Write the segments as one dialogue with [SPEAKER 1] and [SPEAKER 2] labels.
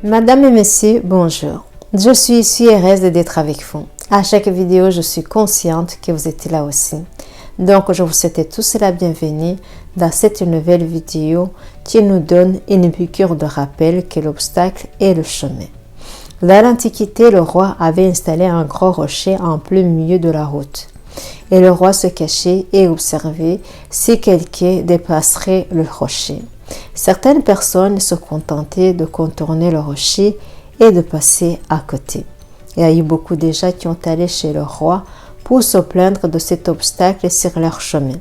[SPEAKER 1] Madame et Monsieur, bonjour. Je suis ici heureuse d'être avec vous. À chaque vidéo, je suis consciente que vous êtes là aussi. Donc, je vous souhaite tous la bienvenue dans cette nouvelle vidéo qui nous donne une piqûre de rappel que l'obstacle est le chemin. Dans l'Antiquité, le roi avait installé un gros rocher en plein milieu de la route. Et le roi se cachait et observait si quelqu'un dépasserait le rocher. Certaines personnes se contentaient de contourner le rocher et de passer à côté. Il y a eu beaucoup de gens qui ont allé chez le roi pour se plaindre de cet obstacle sur leur chemin.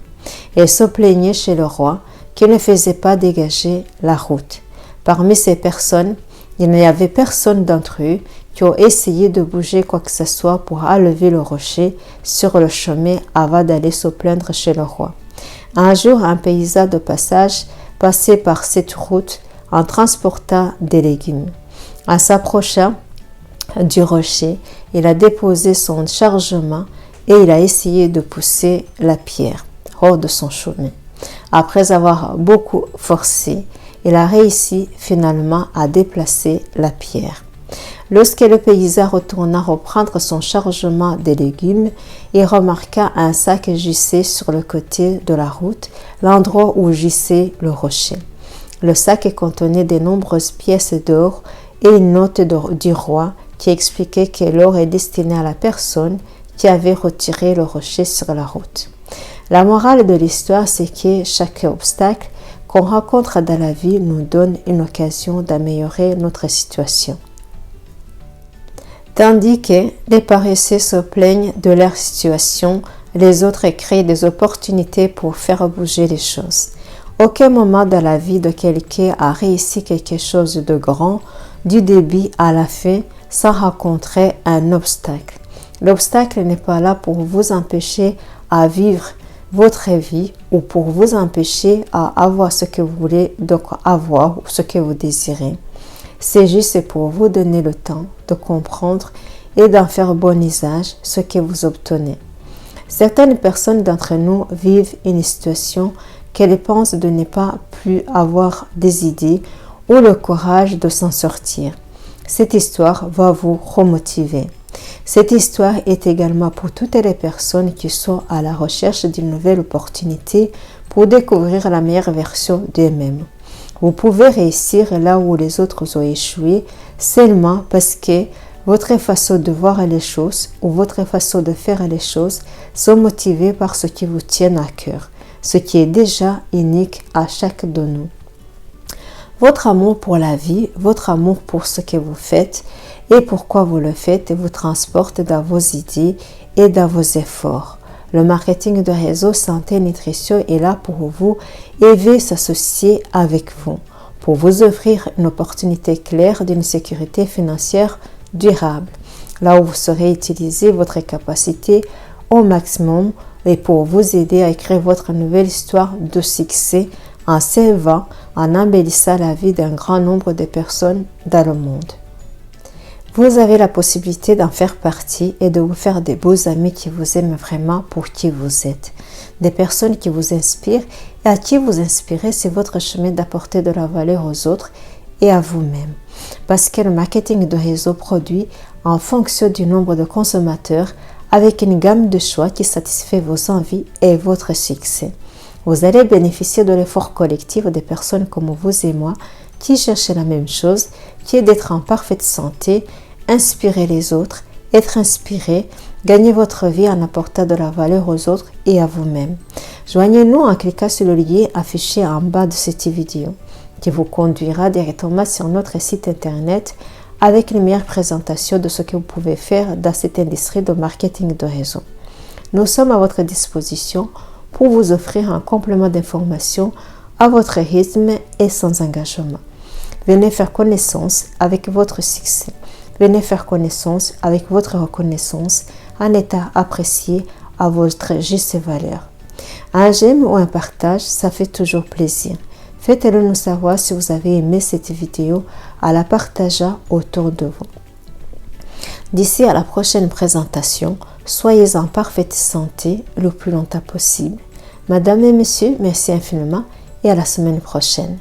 [SPEAKER 1] Ils se plaignaient chez le roi qui ne faisait pas dégager la route. Parmi ces personnes, il n'y avait personne d'entre eux qui ont essayé de bouger quoi que ce soit pour enlever le rocher sur le chemin avant d'aller se plaindre chez le roi. Un jour, un paysan de passage passait par cette route en transportant des légumes. En s'approchant du rocher, il a déposé son chargement et il a essayé de pousser la pierre hors de son chemin. Après avoir beaucoup forcé, il a réussi finalement à déplacer la pierre. Lorsque le paysan retourna reprendre son chargement de légumes, il remarqua un sac gisser sur le côté de la route, l'endroit où gisait le rocher. Le sac contenait de nombreuses pièces d'or et une note du roi qui expliquait que l'or est destiné à la personne qui avait retiré le rocher sur la route. La morale de l'histoire, c'est que chaque obstacle qu'on rencontre dans la vie nous donne une occasion d'améliorer notre situation. Tandis que les paresseux se plaignent de leur situation, les autres créent des opportunités pour faire bouger les choses. Aucun moment dans la vie de quelqu'un a réussi quelque chose de grand, du début à la fin, sans rencontrer un obstacle. L'obstacle n'est pas là pour vous empêcher à vivre votre vie ou pour vous empêcher à avoir ce que vous voulez donc avoir ou ce que vous désirez. C'est juste pour vous donner le temps de comprendre et d'en faire bon usage ce que vous obtenez. Certaines personnes d'entre nous vivent une situation qu'elles pensent de ne pas plus avoir des idées ou le courage de s'en sortir. Cette histoire va vous remotiver. Cette histoire est également pour toutes les personnes qui sont à la recherche d'une nouvelle opportunité pour découvrir la meilleure version d'eux-mêmes. Vous pouvez réussir là où les autres ont échoué seulement parce que votre façon de voir les choses ou votre façon de faire les choses sont motivées par ce qui vous tient à cœur, ce qui est déjà unique à chacun de nous. Votre amour pour la vie, votre amour pour ce que vous faites et pourquoi vous le faites vous transporte dans vos idées et dans vos efforts. Le marketing de réseau santé et nutrition est là pour vous et veut s'associer avec vous pour vous offrir une opportunité claire d'une sécurité financière durable, là où vous saurez utiliser votre capacité au maximum et pour vous aider à écrire votre nouvelle histoire de succès en servant, en embellissant la vie d'un grand nombre de personnes dans le monde. Vous avez la possibilité d'en faire partie et de vous faire des beaux amis qui vous aiment vraiment pour qui vous êtes. Des personnes qui vous inspirent et à qui vous inspirez, c'est votre chemin d'apporter de la valeur aux autres et à vous-même. Parce que le marketing de réseau produit en fonction du nombre de consommateurs avec une gamme de choix qui satisfait vos envies et votre succès. Vous allez bénéficier de l'effort collectif des personnes comme vous et moi qui cherchent la même chose, qui est d'être en parfaite santé, inspirer les autres, être inspiré, gagner votre vie en apportant de la valeur aux autres et à vous-même. Joignez-nous en cliquant sur le lien affiché en bas de cette vidéo qui vous conduira directement sur notre site internet avec une meilleure présentation de ce que vous pouvez faire dans cette industrie de marketing de réseau. Nous sommes à votre disposition pour vous offrir un complément d'information à votre rythme et sans engagement. Venez faire connaissance avec votre succès. Venez faire connaissance avec votre reconnaissance en état apprécié à votre juste valeur. Un j'aime ou un partage, ça fait toujours plaisir. Faites-le nous savoir si vous avez aimé cette vidéo en la partageant autour de vous. D'ici à la prochaine présentation, soyez en parfaite santé le plus longtemps possible. Madame et Monsieur, merci infiniment et à la semaine prochaine.